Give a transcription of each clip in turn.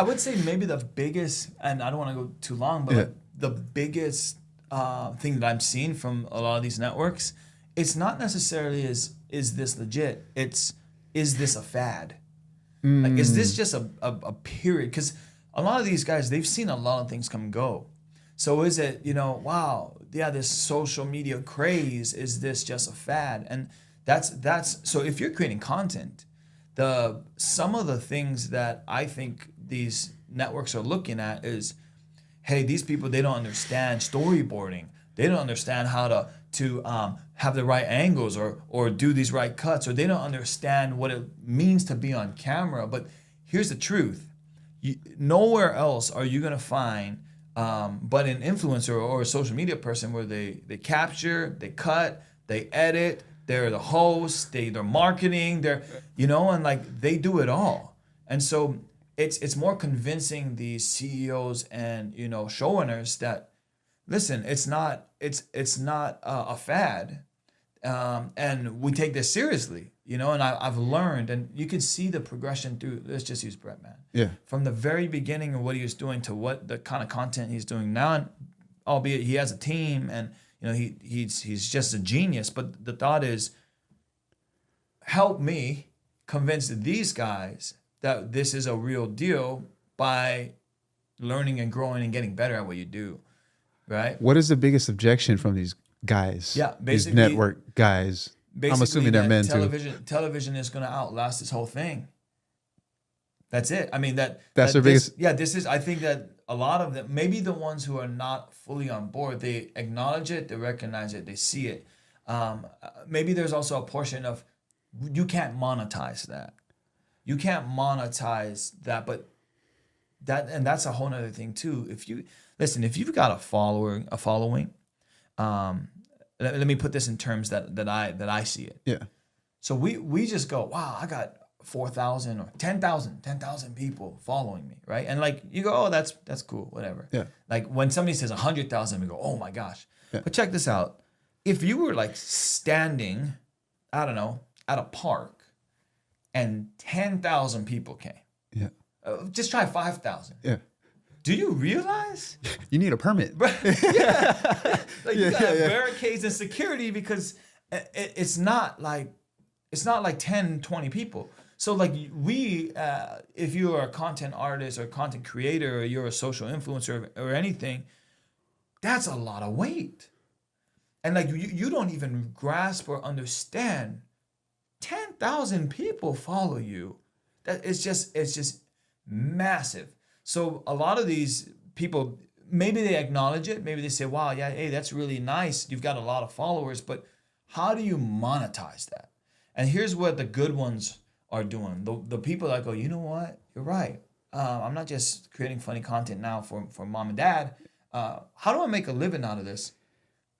I would say maybe the biggest, and I don't want to go too long, but like the biggest thing that I'm seeing from a lot of these networks, it's not necessarily is this legit? It's, is this a fad? Like, is this just a period? Because a lot of these guys, they've seen a lot of things come and go. So is it, wow, yeah, this social media craze, is this just a fad? And that's so if you're creating content, some of the things that I think these networks are looking at is, hey, these people, they don't understand storyboarding. They don't understand how to have the right angles or do these right cuts, or they don't understand what it means to be on camera. But here's the truth. Nowhere else are you going to find but an influencer or a social media person where they capture, they cut, they edit, they're the host, they're marketing, and like they do it all. And so it's more convincing these CEOs and showowners that, listen, it's not a fad, and we take this seriously, and I've learned, and you can see the progression through. Let's just use Brett, man. Yeah. From the very beginning of what he was doing to what the kind of content he's doing now, and albeit he has a team, and he's just a genius. But the thought is, help me convince these guys that this is a real deal by learning and growing and getting better at what you do, right? What is the biggest objection from these guys? Yeah, these basically, network guys. I'm assuming they're men too. Television is going to outlast this whole thing. That's it. I mean, that's their biggest. Yeah, this is. I think that a lot of them, maybe the ones who are not fully on board, they acknowledge it, they recognize it, they see it. Maybe there's also a portion of, you can't monetize that. You can't monetize that, but that's a whole nother thing too. If you've got a following, let me put this in terms that I see it. Yeah. So we just go, wow, I got 4,000 or 10,000 people following me, right? And like you go, oh, that's cool, whatever. Yeah. Like when somebody says 100,000, we go, oh my gosh. Yeah. But check this out. If you were like standing, I don't know, at a park, and 10,000 people came. Yeah. Just try 5,000. Yeah. Do you realize? You need a permit. Yeah. Like you got barricades and security, because it's not like 10, 20 people. So like if you are a content artist or content creator, or you're a social influencer or anything, that's a lot of weight. And like you don't even grasp or understand. 10,000 people follow you. It's just massive. So a lot of these people, maybe they acknowledge it. Maybe they say, wow, yeah, hey, that's really nice. You've got a lot of followers, but how do you monetize that? And here's what the good ones are doing. The people that go, you know what? You're right. I'm not just creating funny content now for mom and dad. How do I make a living out of this?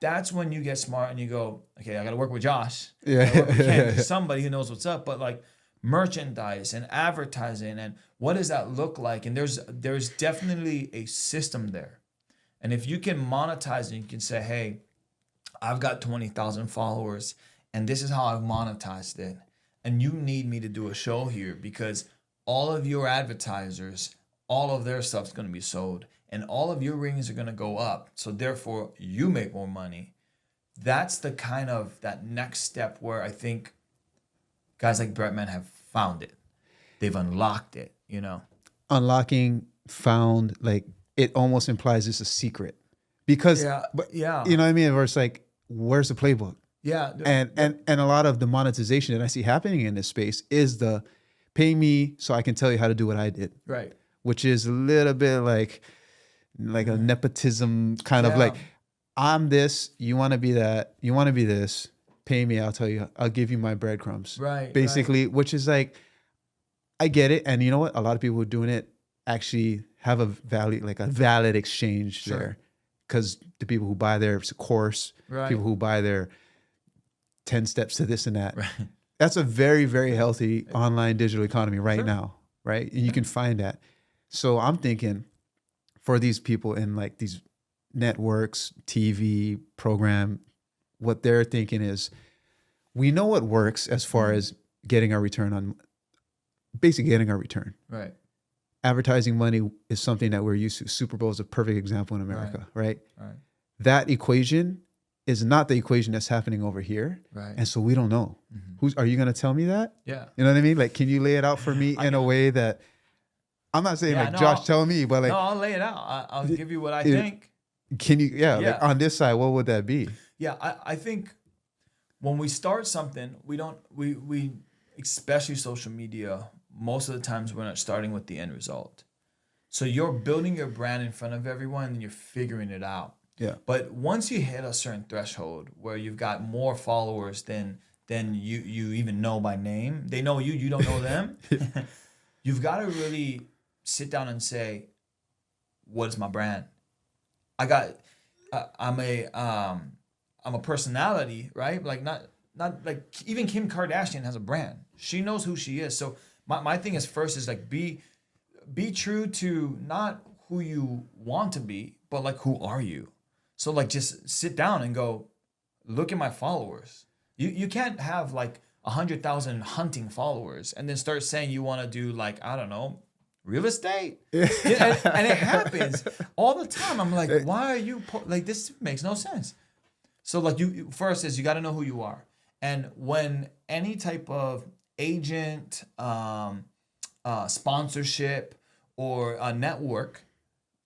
That's when you get smart and you go, okay, I got to work with Josh. Yeah. Somebody who knows what's up. But like merchandise and advertising, and what does that look like? And there's definitely a system there. And if you can monetize it, you can say, hey, I've got 20,000 followers, and this is how I've monetized it. And you need me to do a show here, because all of your advertisers, all of their stuff's going to be sold, and all of your ratings are going to go up. So therefore, you make more money. That's the kind of that next step where I think guys like Brettman have found it. They've unlocked it, Unlocking, found, like it almost implies it's a secret, because yeah. you know what I mean? Where it's like, where's the playbook? Yeah. And a lot of the monetization that I see happening in this space is the pay me so I can tell you how to do what I did. Right. Which is a little bit like a nepotism kind of like, I'm this, you want to be that, you want to be this, pay me, I'll give you my breadcrumbs. Right. Basically, which is like, I get it. And you know what? A lot of people who are doing it actually have a valid exchange there. Because the people who buy their course, people who buy their 10 steps to this and that, that's a very, very healthy online digital economy right now, right? And you can find that. So I'm thinking for these people in like these networks, TV, program, what they're thinking is, we know what works as far as getting our return on, basically getting our return. Right. advertising money is something that we're used to. Super Bowl is a perfect example in America, right? Right. That equation is not the equation that's happening over here. Right. And so we don't know. Are you going to tell me that? Yeah. You know what I mean? Like, can you lay it out for me in a way that I'm not saying Josh, tell me, but like, no, I'll lay it out. I'll give you what I think. Can you, like on this side, what would that be? Yeah. I think when we start something, we especially social media, most of the times we're not starting with the end result. So you're building your brand in front of everyone and you're figuring it out. Yeah. But once you hit a certain threshold where you've got more followers than you even know by name, they know you don't know them. You've got to really sit down and say, what is my brand? I'm a personality, right? Like not like even Kim Kardashian has a brand. She knows who she is. So my thing is first is like be true to not who you want to be, but like who are you? So like just sit down and go, look at my followers. You can't have like 100,000 hunting followers and then start saying you want to do like, I don't know, real estate. And it happens all the time. I'm like, why are you like, this makes no sense. So like you first is you got to know who you are. And when any type of agent, sponsorship or a network,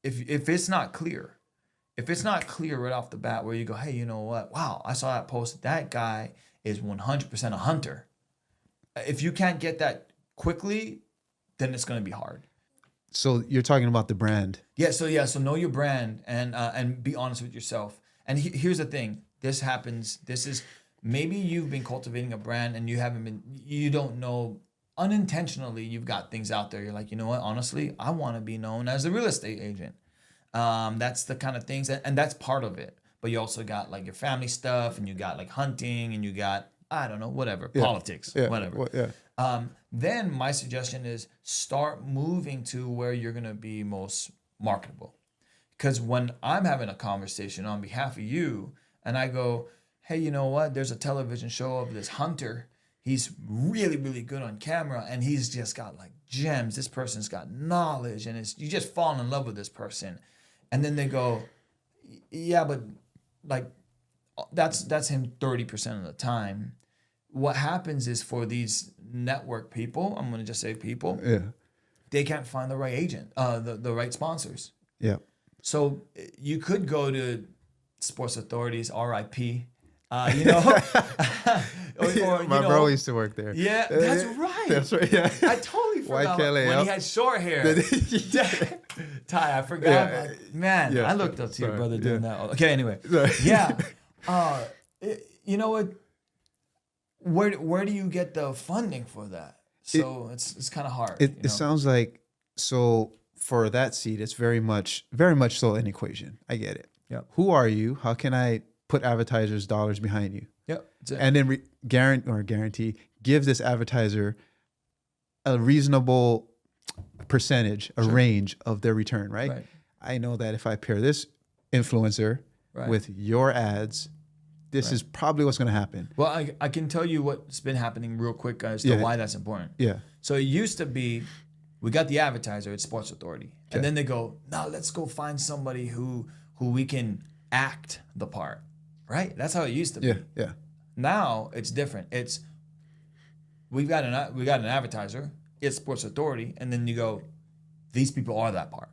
if it's not clear right off the bat where you go, hey, you know what? Wow, I saw that post. That guy is 100% a hunter. If you can't get that quickly, then it's going to be hard. So you're talking about the brand. Yeah. So know your brand and be honest with yourself. And here's the thing. This happens. This is maybe you've been cultivating a brand and you don't know unintentionally you've got things out there. You're like, you know what? Honestly, I want to be known as a real estate agent. That's the kind of things and that's part of it. But you also got like your family stuff and you got like hunting and you got, I don't know, whatever, politics, whatever. Well, then my suggestion is start moving to where you're going to be most marketable. Because when I'm having a conversation on behalf of you and I go, hey, you know what? There's a television show of this hunter. He's really, really good on camera and he's just got like gems. This person's got knowledge and you just fall in love with this person. And then they go, yeah, but like that's him 30% of the time. What happens is for these network people, I'm going to just say people, they can't find the right agent, the right sponsors. Yeah. So you could go to Sports Authorities, RIP, you know. My bro used to work there. Yeah, that's right. That's right. Yeah. I totally forgot when he had short hair. Ty, I forgot. Yeah. Man, I looked up to your brother doing that. Okay, anyway. Yeah. You know what? Where do you get the funding for that? So it's kind of hard. It sounds like, so for that seat, it's very much so an equation. I get it. Yeah. Who are you? How can I put advertisers' dollars behind you? Yep. And then guarantee, give this advertiser a reasonable percentage, a range of their return, right? I know that if I pair this influencer with your ads, this is probably what's going to happen. Well, I can tell you what's been happening real quick, guys, to why that's important. Yeah. So it used to be, we got the advertiser at Sports Authority. And then they go, no, let's go find somebody who we can act the part, right? That's how it used to be. Yeah. Now it's different. It's, we got an advertiser, it's Sports Authority, and then you go, these people are that part.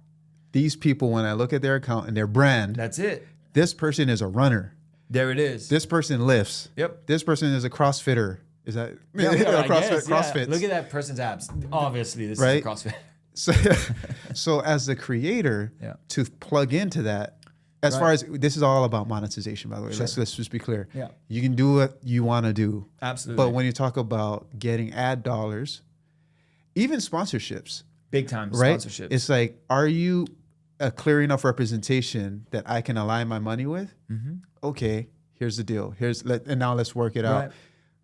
These people, when I look at their account and their brand, that's it. This person is a runner. There it is. This person lifts. Yep. This person is a CrossFitter. Is that CrossFit? Look at that person's abs. Obviously, this is a CrossFit. So as the creator, to plug into that, as far as this is all about monetization, by the way. Sure. Let's just be clear. Yeah. You can do what you want to do. Absolutely. But when you talk about getting ad dollars, even sponsorships, big time right? Sponsorships. It's like, are you a clear enough representation that I can align my money with? Mm-hmm. Okay, here's the deal. And now let's work it out.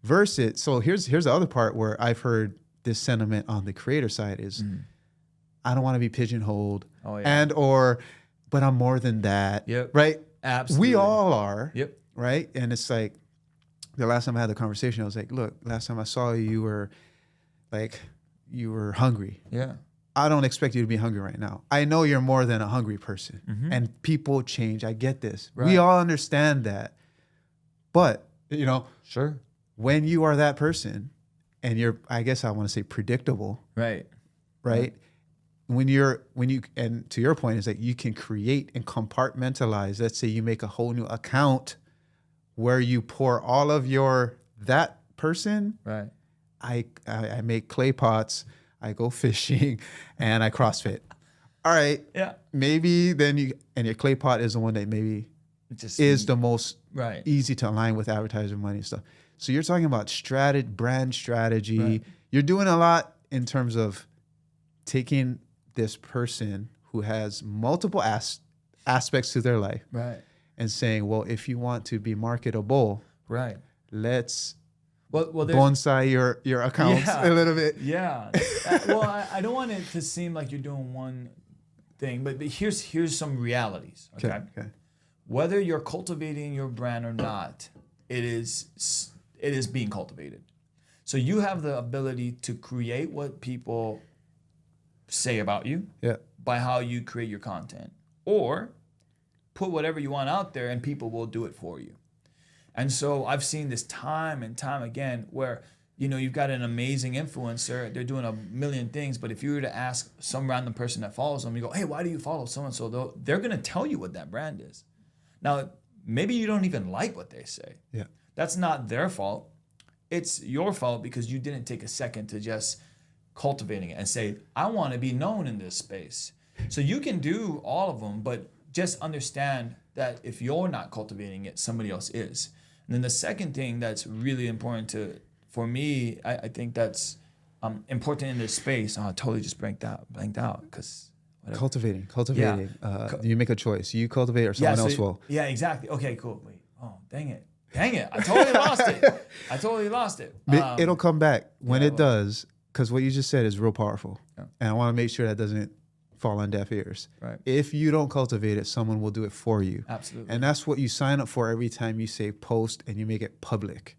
Versus, so here's the other part where I've heard this sentiment on the creator side is, I don't want to be pigeonholed, but I'm more than that. Yep. Right? Absolutely. We all are. Yep. Right? And it's like, the last time I had the conversation, I was like, look, last time I saw you, you were hungry. Yeah. I don't expect you to be hungry right now. I know you're more than a hungry person, and people change. I get this. Right. We all understand that. But, Sure. when you are that person and you're, I guess I want to say predictable, Right. right? When you, and to your point, is that you can create and compartmentalize. Let's say you make a whole new account where you pour all of that person. Right. I make clay pots, I go fishing, and I CrossFit. All right. Yeah. Maybe then your clay pot is the one that maybe Just is the most right. easy to align with advertiser money and stuff. So you're talking about brand strategy. Right. You're doing a lot in terms of taking this person who has multiple aspects to their life, Right. and saying, well, if you want to be marketable, Right. let's Well, bonsai your accounts a little bit. Yeah. Well, I don't want it to seem like you're doing one thing, but here's some realities. Okay. Whether you're cultivating your brand or not, it is being cultivated. So you have the ability to create what people say about you by how you create your content, or put whatever you want out there and people will do it for you. And so I've seen this time and time again where, you've got an amazing influencer, they're doing a million things, but if you were to ask some random person that follows them, you go, hey, why do you follow so-and-so? They're going to tell you what that brand is. Now, maybe you don't even like what they say. Yeah. That's not their fault. It's your fault because you didn't take a second to just cultivating it and say, I want to be known in this space. So you can do all of them, but just understand that if you're not cultivating it, somebody else is. And then the second thing that's really important for me, I think that's important in this space. Oh, I totally just blanked out because Cultivating. Yeah. You make a choice. You cultivate or someone else will. Yeah, exactly. Okay, cool. Wait. Oh, dang it. I totally lost it. It'll come back when it does, because what you just said is real powerful. Yeah. And I want to make sure that doesn't fall on deaf ears. Right. If you don't cultivate it, someone will do it for you. Absolutely. And that's what you sign up for every time you say post and you make it public.